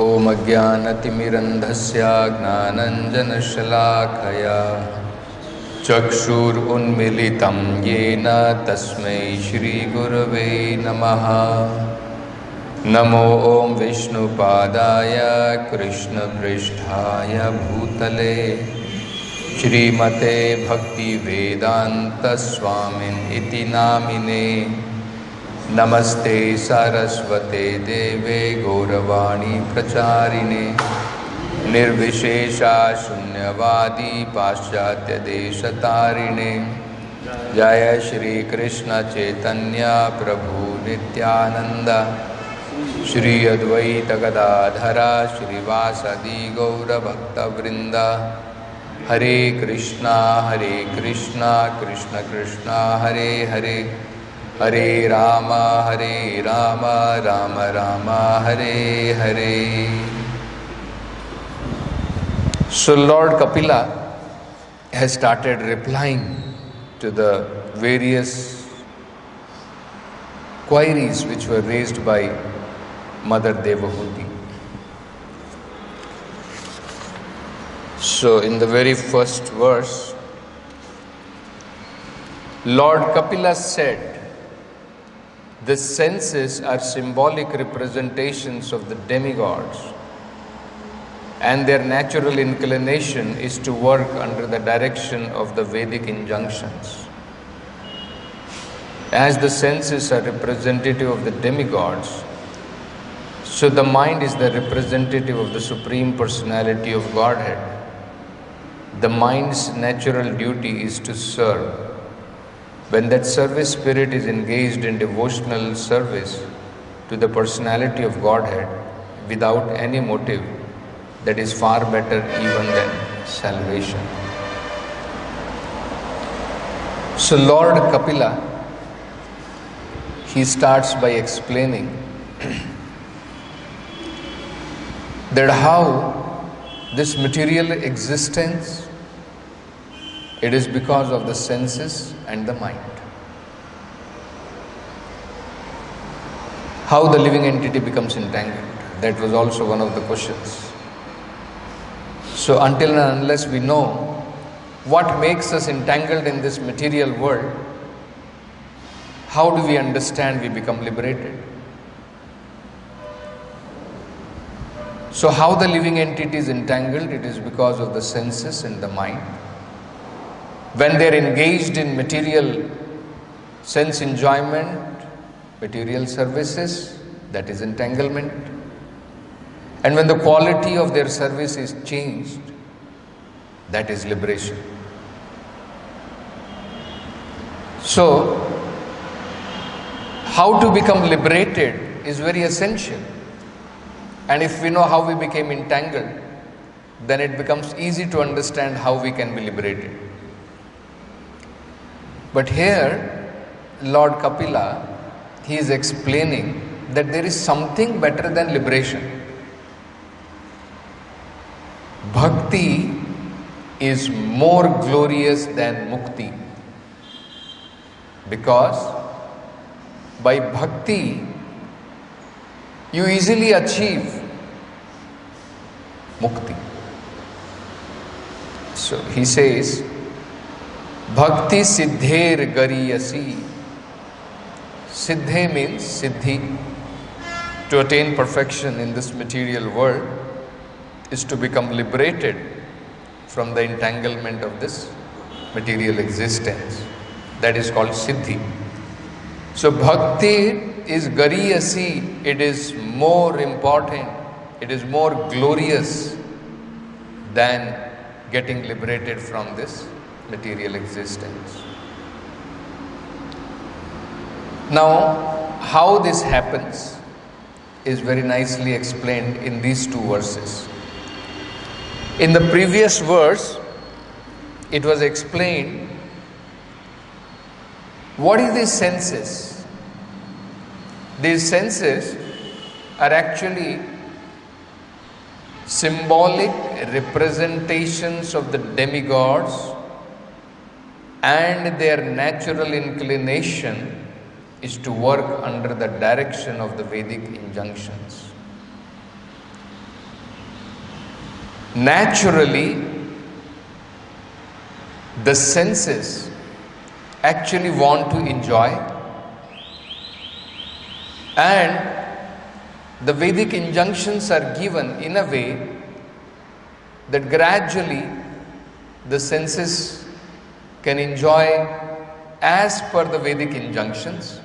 Om Ajnanatimirandhasya Gnananjanashalakaya Chakshur Unmilitam Yena Tasmai Shri Gurave Namaha. Namo Om Vishnu Padaya Krishna Pristhaya Bhutale Shrimate Bhakti Vedanta Swamin Iti Namine. Namaste Saraswate Deve Gauravani Pracharine Nirvishesha Shunyavadi Paschatya Deshatarine Jaya Shri Krishna Chaitanya Prabhu Nityananda Shri Advaita Gadadhara Shri Vasadi Gaura Bhakta Vrinda Hare Krishna Krishna Krishna Hare Hare Hare Rama Rama Rama Hare Hare. So Lord Kapila has started replying to the various queries which were raised by Mother Devahuti. So in the very first verse, Lord Kapila said, the senses are symbolic representations of the demigods, and their natural inclination is to work under the direction of the Vedic injunctions. As the senses are representative of the demigods, so the mind is the representative of the Supreme Personality of Godhead. The mind's natural duty is to serve. When that service spirit is engaged in devotional service to the personality of Godhead without any motive, that is far better even than salvation. So Lord Kapila, he starts by explaining that how this material existence, it is because of the senses and the mind. How the living entity becomes entangled, that was also one of the questions. So until and unless we know what makes us entangled in this material world, how do we understand we become liberated? So how the living entity is entangled, it is because of the senses and the mind. When they are engaged in material sense enjoyment, material services, that is entanglement. And when the quality of their service is changed, that is liberation. So, how to become liberated is very essential. And if we know how we became entangled, then it becomes easy to understand how we can be liberated. But here, Lord Kapila, he is explaining that there is something better than liberation. Bhakti is more glorious than Mukti. Because by Bhakti, you easily achieve Mukti. So he says, Bhakti siddher gariyasi. Siddhe means siddhi. To attain perfection in this material world is to become liberated from the entanglement of this material existence. That is called siddhi. So bhakti is gariyasi. It is more important. It is more glorious than getting liberated from this material existence. Now, how this happens is very nicely explained in these two verses. In the previous verse, it was explained what is these senses. These senses are actually symbolic representations of the demigods, and their natural inclination is to work under the direction of the Vedic injunctions. naturally the senses actually want to enjoy, and the Vedic injunctions are given in a way that gradually the senses can enjoy as per the Vedic injunctions,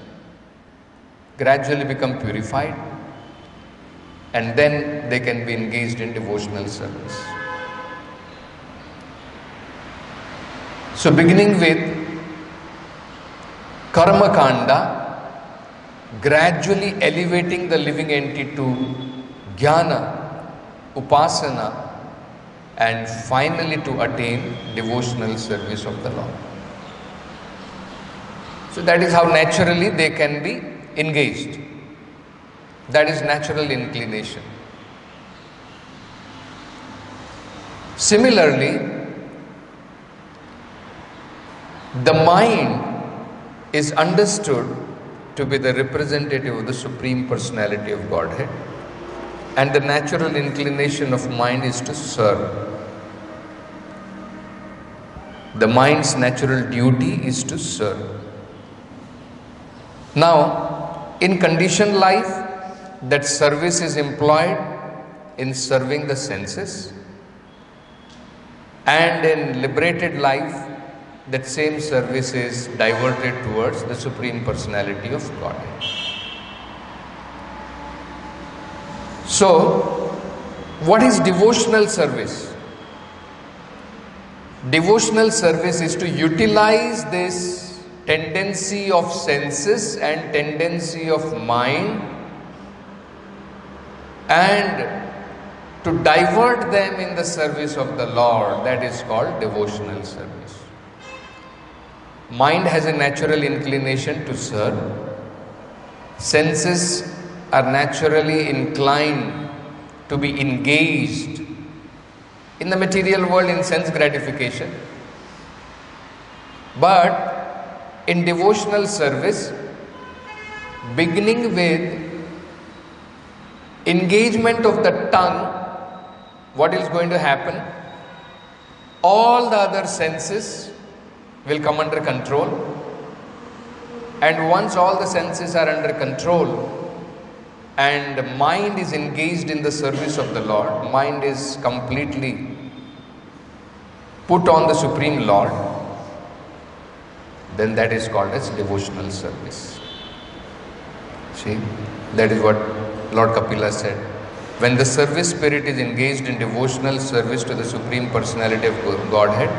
gradually become purified, and then they can be engaged in devotional service. So beginning with Karma Kanda, gradually elevating the living entity to Jnana, Upasana, and finally to attain devotional service of the Lord. So that is how naturally they can be engaged. That is natural inclination. Similarly, the mind is understood to be the representative of the Supreme Personality of Godhead, and the natural inclination of mind is to serve. The mind's natural duty is to serve. Now, in conditioned life, that service is employed in serving the senses, and in liberated life, that same service is diverted towards the Supreme Personality of Godhead. So, what is devotional service? Devotional service is to utilize this tendency of senses and tendency of mind and to divert them in the service of the Lord. That is called devotional service. Mind has a natural inclination to serve. Senses are naturally inclined to be engaged in the material world in sense gratification. But in devotional service, beginning with engagement of the tongue, what is going to happen? All the other senses will come under control, and once all the senses are under control and mind is engaged in the service of the Lord, mind is completely put on the Supreme Lord, then that is called as devotional service. See, that is what Lord Kapila said. When the service spirit is engaged in devotional service to the Supreme Personality of Godhead,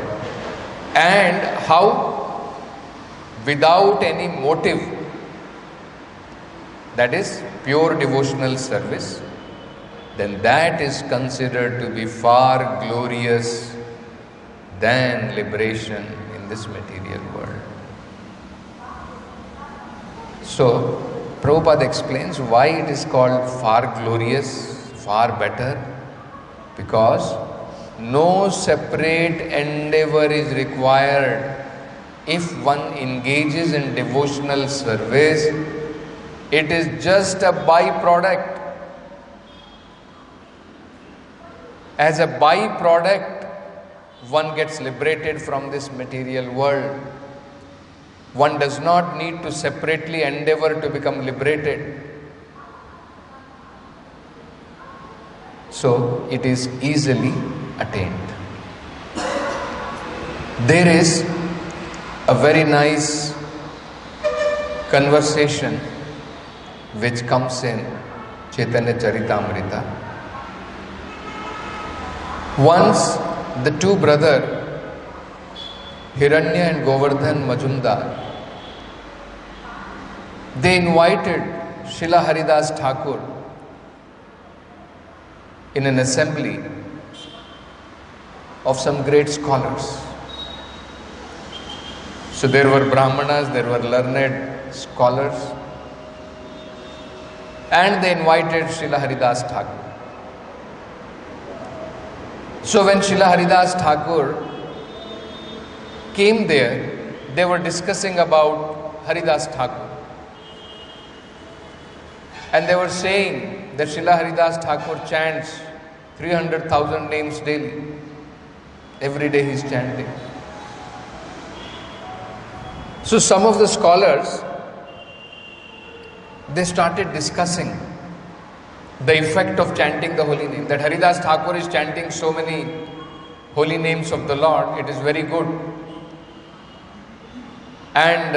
and how? Without any motive, that is pure devotional service, then that is considered to be far glorious than liberation in this material world. So, Prabhupada explains why it is called far glorious, far better, because no separate endeavor is required. If one engages in devotional service, it is just a byproduct. As a byproduct, one gets liberated from this material world. One does not need to separately endeavor to become liberated. So, it is easily attained. There is a very nice conversation which comes in Chaitanya Charitamrita. Once the two brothers, Hiranya and Govardhan Majumdar, they invited Srila Haridas Thakur in an assembly of some great scholars. So there were Brahmanas, there were learned scholars, and they invited Srila Haridas Thakur. So when Srila Haridas Thakur came there, they were discussing about Haridas Thakur. And they were saying that Srila Haridas Thakur chants 300,000 names daily. Every day he is chanting. So some of the scholars, they started discussing the effect of chanting the holy name. That Haridas Thakur is chanting so many holy names of the Lord, it is very good. And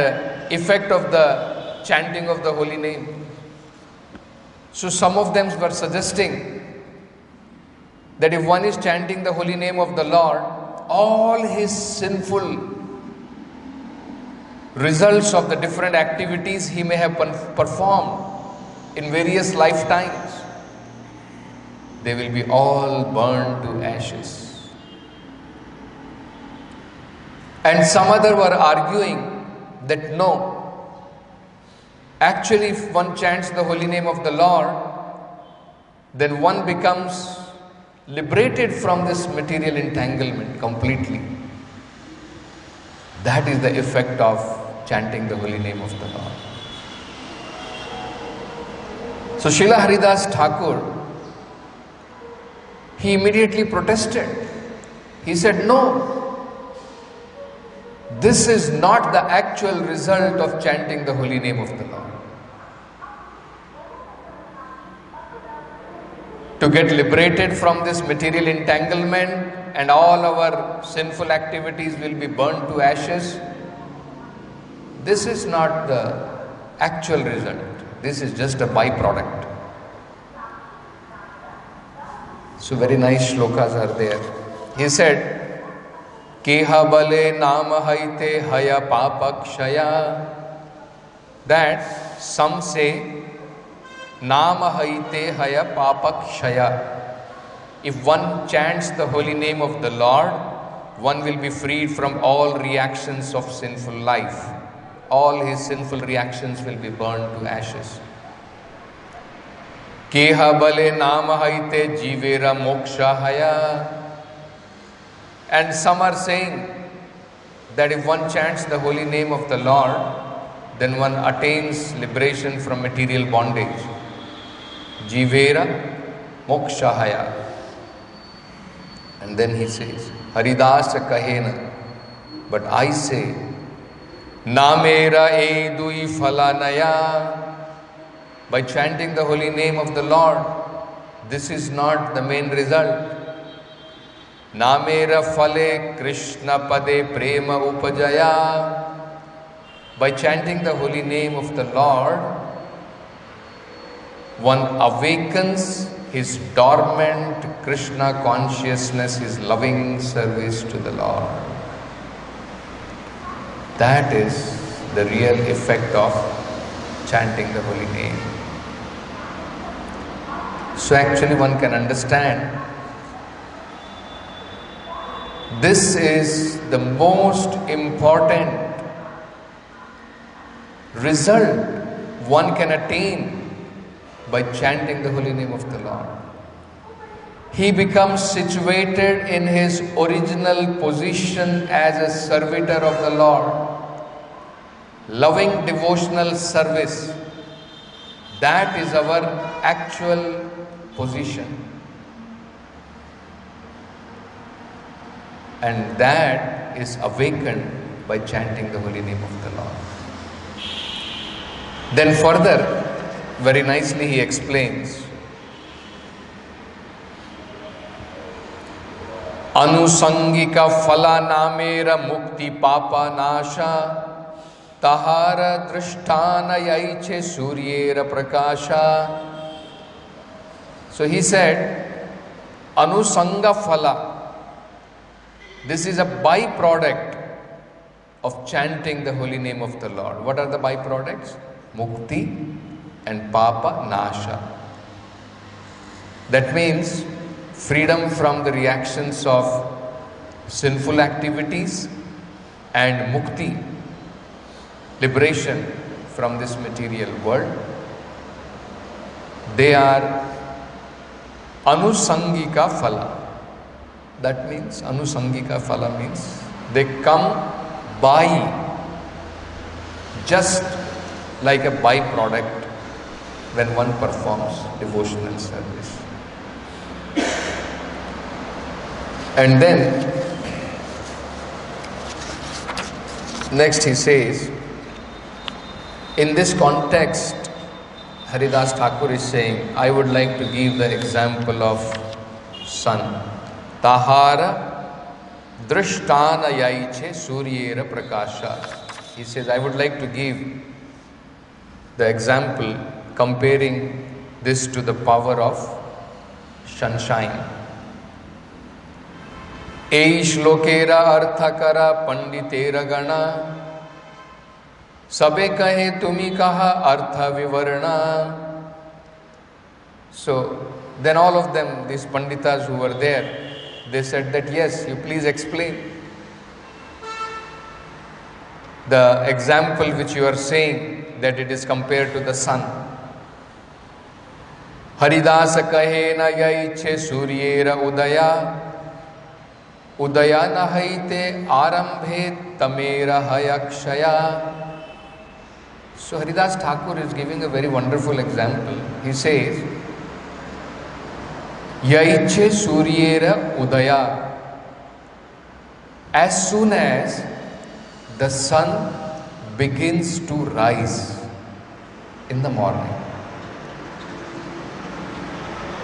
effect of the chanting of the holy name. So some of them were suggesting that if one is chanting the holy name of the Lord, all his sinful results of the different activities he may have performed in various lifetimes, they will be all burned to ashes. And some other were arguing that no, actually if one chants the holy name of the Lord, then one becomes liberated from this material entanglement completely. That is the effect of chanting the holy name of the Lord. So Srila Haridas Thakur, he immediately protested. He said, no, this is not the actual result of chanting the holy name of the Lord. To get liberated from this material entanglement and all our sinful activities will be burned to ashes, this is not the actual result. This is just a byproduct. So very nice shlokas are there. He said, Keha bale nama haite haya papakshaya. That some say, Nama haite haya papakshaya. If one chants the holy name of the Lord, one will be freed from all reactions of sinful life. All his sinful reactions will be burned to ashes. Keha bale nama haite jivera moksha haya. And some are saying that if one chants the holy name of the Lord, then one attains liberation from material bondage. Jivera moksha haya. And then he says, Haridasa kahena. But I say, Namera e dui phalanaya. By chanting the holy name of the Lord, this is not the main result. Namera phale Krishna pade prema upajaya. By chanting the holy name of the Lord, one awakens his dormant Krishna consciousness, his loving service to the Lord. That is the real effect of chanting the holy name. So actually one can understand, this is the most important result one can attain by chanting the holy name of the Lord. He becomes situated in his original position as a servitor of the Lord. Loving devotional service, that is our actual position. And that is awakened by chanting the holy name of the Lord. Then further, very nicely he explains, Anusangika phala namera mukti papa nasha tahara drishtana yaiche suryera prakasha. So he said, Anusanga phala. This is a byproduct of chanting the holy name of the Lord. What are the byproducts? Mukti and Papa Nasha. That means freedom from the reactions of sinful activities and Mukti, liberation from this material world. They are Anusangika Phala. That means, Anusangika Phala means they come by, just like a byproduct when one performs devotional service. And then next he says, in this context, Haridas Thakur is saying, I would like to give the example of sun. Tahara drishtana yaiche suryera prakasha. He says, I would like to give the example comparing this to the power of sunshine. Eish lokera arthakara panditera gana. Sabe kahe tumi kaha artha vivarna. So then all of them, these panditas who were there, they said that yes, you please explain the example which you are saying, that it is compared to the sun. Haridasa kahe na yaiche suryera udaya. Udaya na haite arambhe tamera hayakshaya. So Haridas Thakur is giving a very wonderful example. He says, Yaiche suryera udaya. As soon as the sun begins to rise in the morning,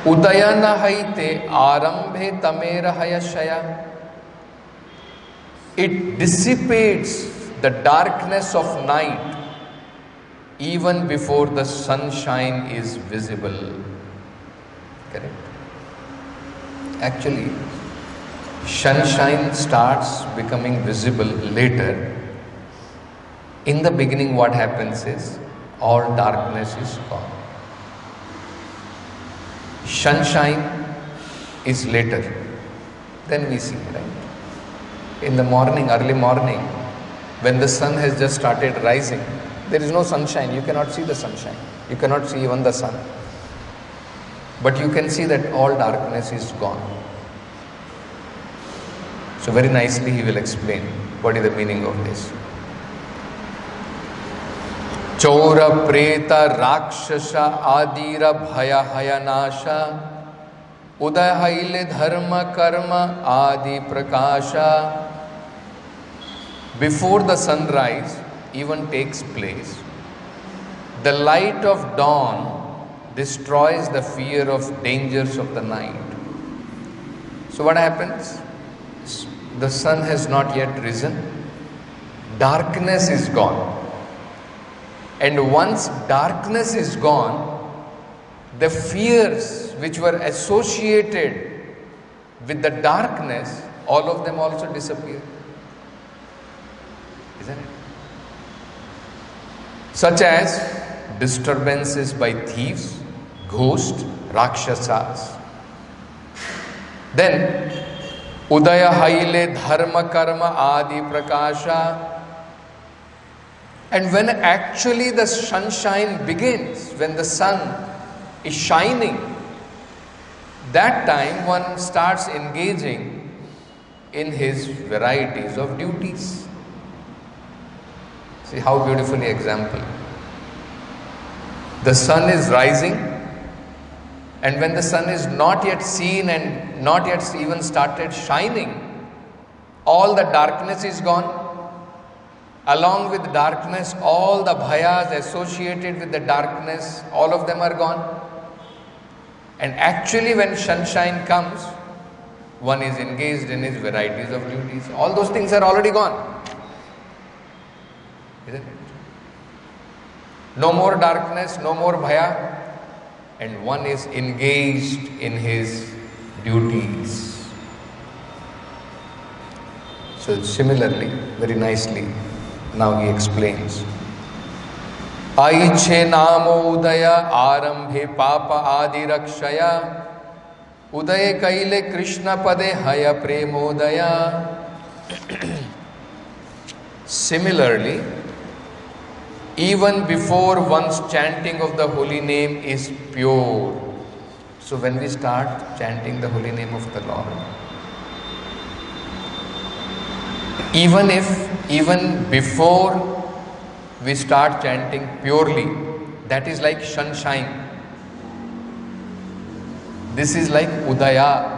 Udayana haite arambhe tamera hayashaya. It dissipates the darkness of night even before the sunshine is visible. Correct? Actually, sunshine starts becoming visible later. In the beginning, what happens is all darkness is gone. Sunshine is later. Then we see, right? In the morning, early morning, when the sun has just started rising, there is no sunshine. You cannot see the sunshine. You cannot see even the sun. But you can see that all darkness is gone. So very nicely he will explain what is the meaning of this. Chaura preta rakshasa adira bhaya hayanasha udahaile dharma karma adi prakasha. Before the sunrise even takes place, the light of dawn destroys the fear of dangers of the night. So what happens? The sun has not yet risen. Darkness is gone. And once darkness is gone, the fears which were associated with the darkness, all of them also disappear. Isn't it? Such as disturbances by thieves, ghosts, rakshasas. Then, Udaya haile dharma karma adi prakasha. And when actually the sunshine begins, when the sun is shining, that time one starts engaging in his varieties of duties. See how beautifully example. The sun is rising, and when the sun is not yet seen and not yet even started shining, all the darkness is gone. Along with darkness, all the bhayas associated with the darkness, all of them are gone. And actually when sunshine comes, one is engaged in his varieties of duties. All those things are already gone. Isn't it? No more darkness, no more bhaya, and one is engaged in his duties. So similarly, very nicely, now he explains. Aiche namo udaya arambhe papa adi rakshaya udaye kaile krishna pade haya premodaya. Similarly, even before one's chanting of the holy name is pure. So when we start chanting the holy name of the Lord, even before we start chanting purely, that is like sunshine. This is like udaya.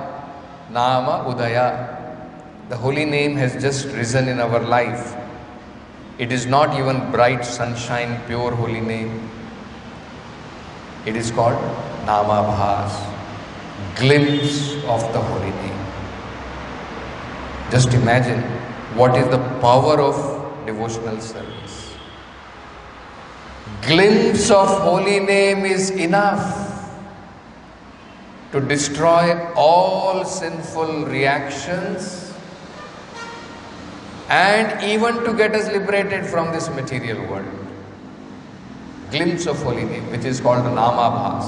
Nama Udaya. The holy name has just risen in our life. It is not even bright sunshine, pure holy name. It is called Nama Bhas, glimpse of the holy name. Just imagine what is the power of devotional service. Glimpse of holy name is enough to destroy all sinful reactions and even to get us liberated from this material world. Glimpse of holy name, which is called Nama Bhas.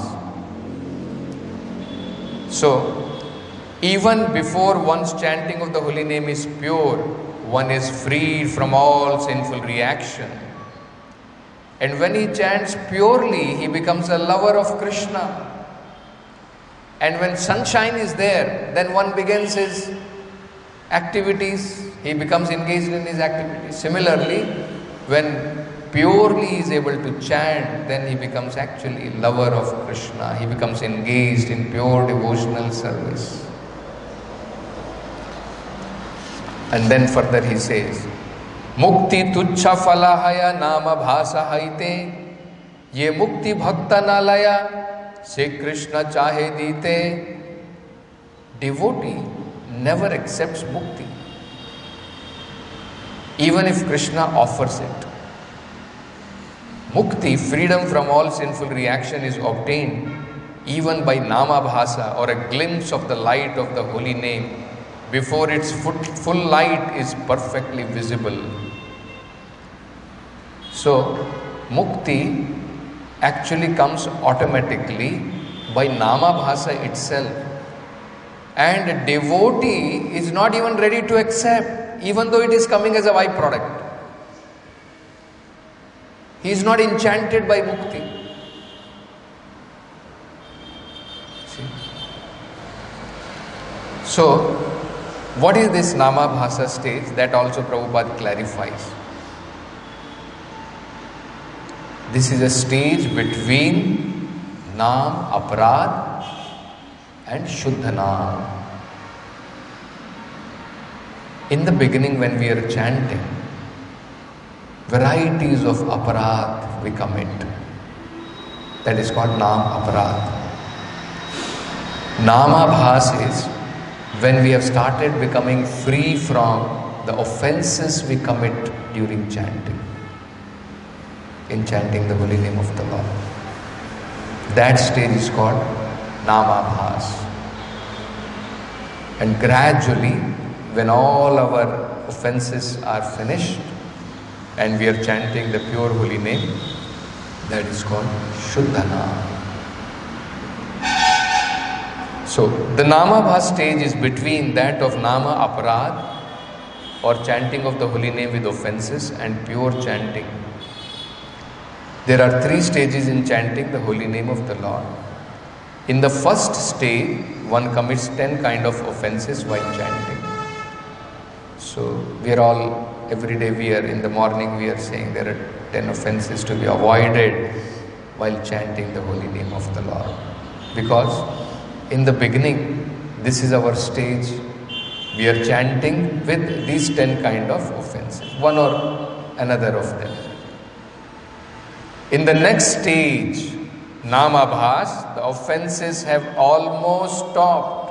So, even before one's chanting of the holy name is pure, one is freed from all sinful reaction. And when he chants purely, he becomes a lover of Krishna. And when sunshine is there, then one begins his activities. He becomes engaged in his activities. Similarly, when purely he is able to chant, then he becomes actually lover of Krishna. He becomes engaged in pure devotional service. And then further he says, Mukti tuchha falahaya nama bhasa haite, ye mukti bhakta nalaya, se Krishna chahe dite. Devotee never accepts mukti, even if Krishna offers it. Mukti, freedom from all sinful reaction, is obtained even by nama bhasa, or a glimpse of the light of the holy name, before its full light is perfectly visible. So, mukti actually comes automatically by nama bhasa itself. And a devotee is not even ready to accept, even though it is coming as a byproduct. He is not enchanted by mukti. See? So, what is this nama bhasa stage? That also Prabhupada clarifies. This is a stage between Nam, Aparad and Shuddha Nam. In the beginning, when we are chanting, varieties of aparad we commit. That is called Nam Aparad. Nama Bhas is when we have started becoming free from the offenses we commit during chanting. In chanting the holy name of the Lord. That stage is called Nama Bhas. And gradually, when all our offenses are finished and we are chanting the pure holy name, that is called Shuddha Nam. So, the Nama Bhas stage is between that of Nama Aparad, or chanting of the holy name with offenses, and pure chanting. There are 3 stages in chanting the holy name of the Lord. In the first stage, one commits 10 kind of offenses while chanting. So, we are all, every day in the morning we are saying there are 10 offenses to be avoided while chanting the holy name of the Lord. Because in the beginning, this is our stage. We are chanting with these 10 kind of offenses, one or another of them. In the next stage, Nama Bhas, the offenses have almost stopped.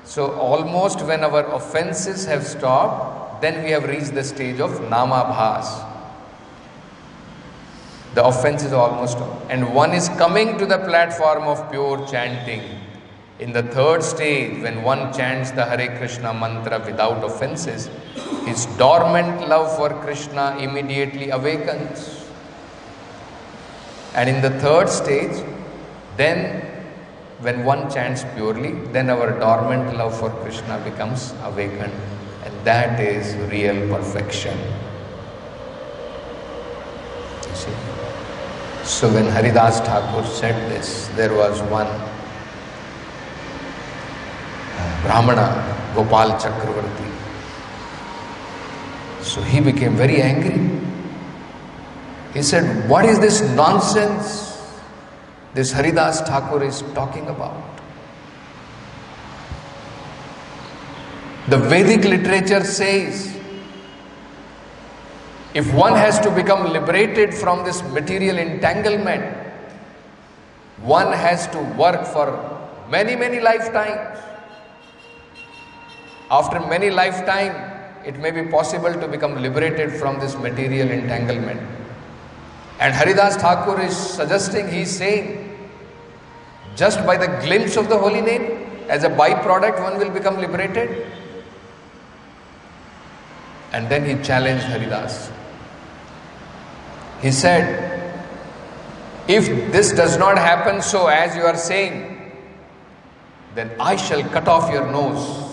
So almost when our offenses have stopped, then we have reached the stage of Nama Bhas. The offense is almost stopped. And one is coming to the platform of pure chanting. In the third stage, when one chants the Hare Krishna mantra without offenses, his dormant love for Krishna immediately awakens. And in the third stage, then when one chants purely, then our dormant love for Krishna becomes awakened. And that is real perfection. You see? So when Haridas Thakur said this, there was one Brahmana, Gopal Chakravarti. So he became very angry. He said, what is this nonsense this Haridas Thakur is talking about? The Vedic literature says, if one has to become liberated from this material entanglement, one has to work for many, many lifetimes. After many lifetimes, it may be possible to become liberated from this material entanglement. And Haridas Thakur is suggesting, he is saying, just by the glimpse of the holy name, as a byproduct, one will become liberated. And then he challenged Haridas. He said, if this does not happen so as you are saying, then I shall cut off your nose.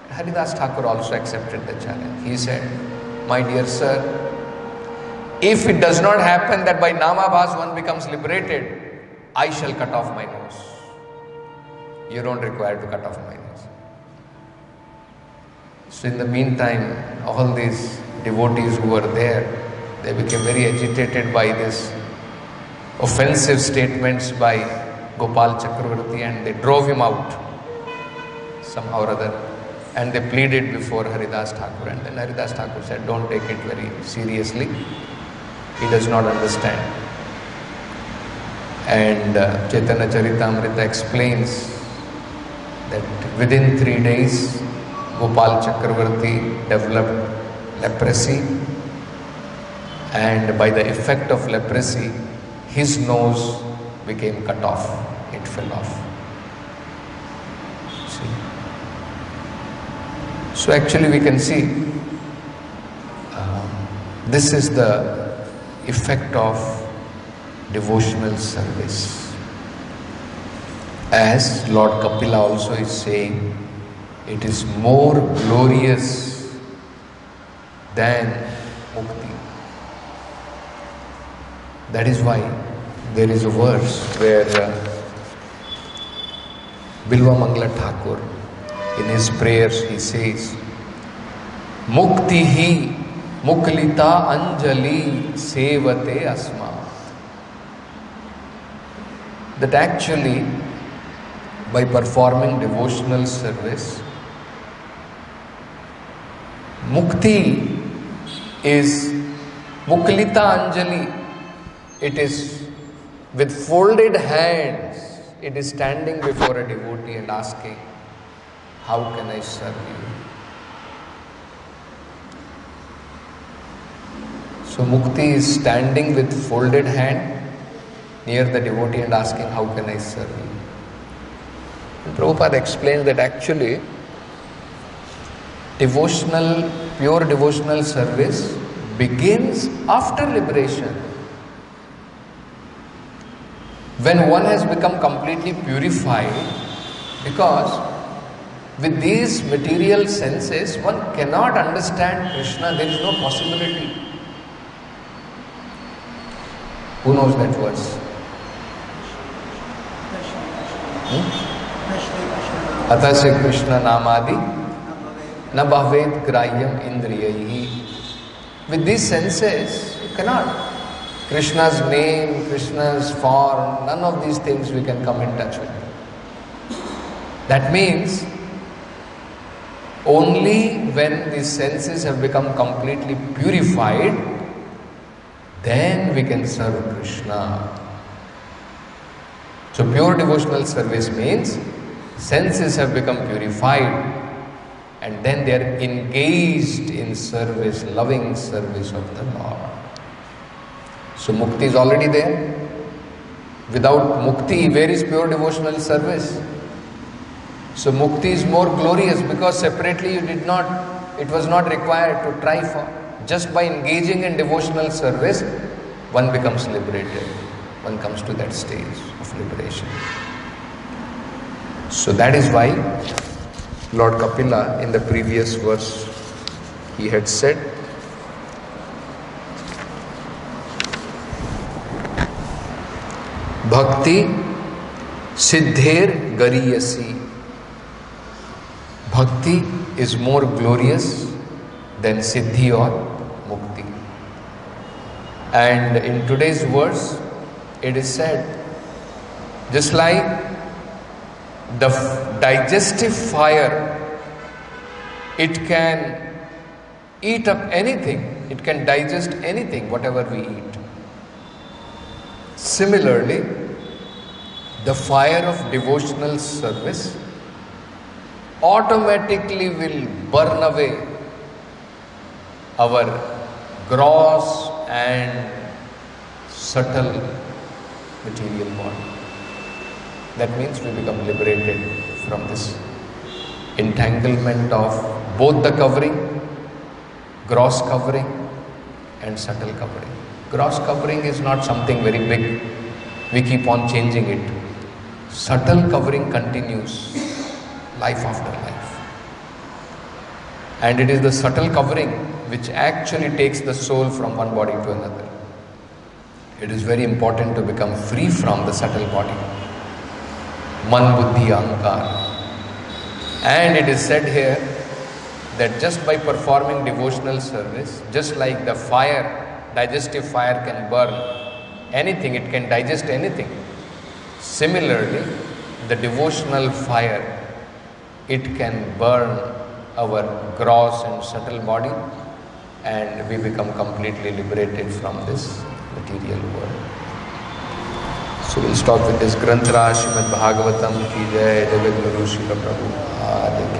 Haridas Thakur also accepted the challenge. He said, my dear sir, if it does not happen that by Namabhas one becomes liberated, I shall cut off my nose. You don't require to cut off my nose. So in the meantime, all these devotees who were there, they became very agitated by this offensive statements by Gopal Chakravarti, and they drove him out somehow or other. And they pleaded before Haridas Thakur, and then Haridas Thakur said, don't take it very seriously. He does not understand. And Chaitanya Charitamrita explains that within 3 days, Gopal Chakravarti developed leprosy, and by the effect of leprosy, his nose became cut off. It fell off. See? So actually we can see this is the effect of devotional service. As Lord Kapila also is saying, it is more glorious than Mukti. That is why there is a verse where Bilva Mangala Thakur, in his prayers, he says, Mukti hi muklita anjali sevate asma. That actually, by performing devotional service, Mukti is muklita anjali. It is with folded hands. It is standing before a devotee and asking, how can I serve you? So Mukti is standing with folded hand near the devotee and asking, how can I serve you? And Prabhupada explains that actually pure devotional service begins after liberation. When one has become completely purified, because with these material senses, one cannot understand Krishna. There is no possibility. Who knows that verse? Atase Krishna namadi na bhavet grahyam indriyayi. With these senses, you cannot. Krishna's name, Krishna's form, none of these things we can come in touch with. That means only when the senses have become completely purified, then we can serve Krishna. So pure devotional service means senses have become purified and then they are engaged in service, loving service of the Lord. So Mukti is already there. Without Mukti, where is pure devotional service? So Mukti is more glorious because separately it was not required to try for. Just by engaging in devotional service, one becomes liberated. One comes to that stage of liberation. So that is why Lord Kapila in the previous verse, he had said, Bhakti Siddher Gariyasi. Bhakti is more glorious than Siddhi or Mukti. And in today's verse, it is said, just like The digestive fire, it can eat up anything, it can digest anything, whatever we eat. Similarly, the fire of devotional service automatically will burn away our gross and subtle material body. That means we become liberated from this entanglement of both the covering, gross covering and subtle covering. Gross covering is not something very big. We keep on changing it. Subtle covering continues life after life. And it is the subtle covering which actually takes the soul from one body to another. It is very important to become free from the subtle body. Man, buddhi, ahankar. And it is said here that just by performing devotional service, just like the fire, digestive fire can burn anything, it can digest anything. Similarly, the devotional fire, it can burn our gross and subtle body, and we become completely liberated from this material world. So we'll stop with this Granth Raj Srimad Bhagavatam ki jai, Jagat Guru Srila Prabhupada.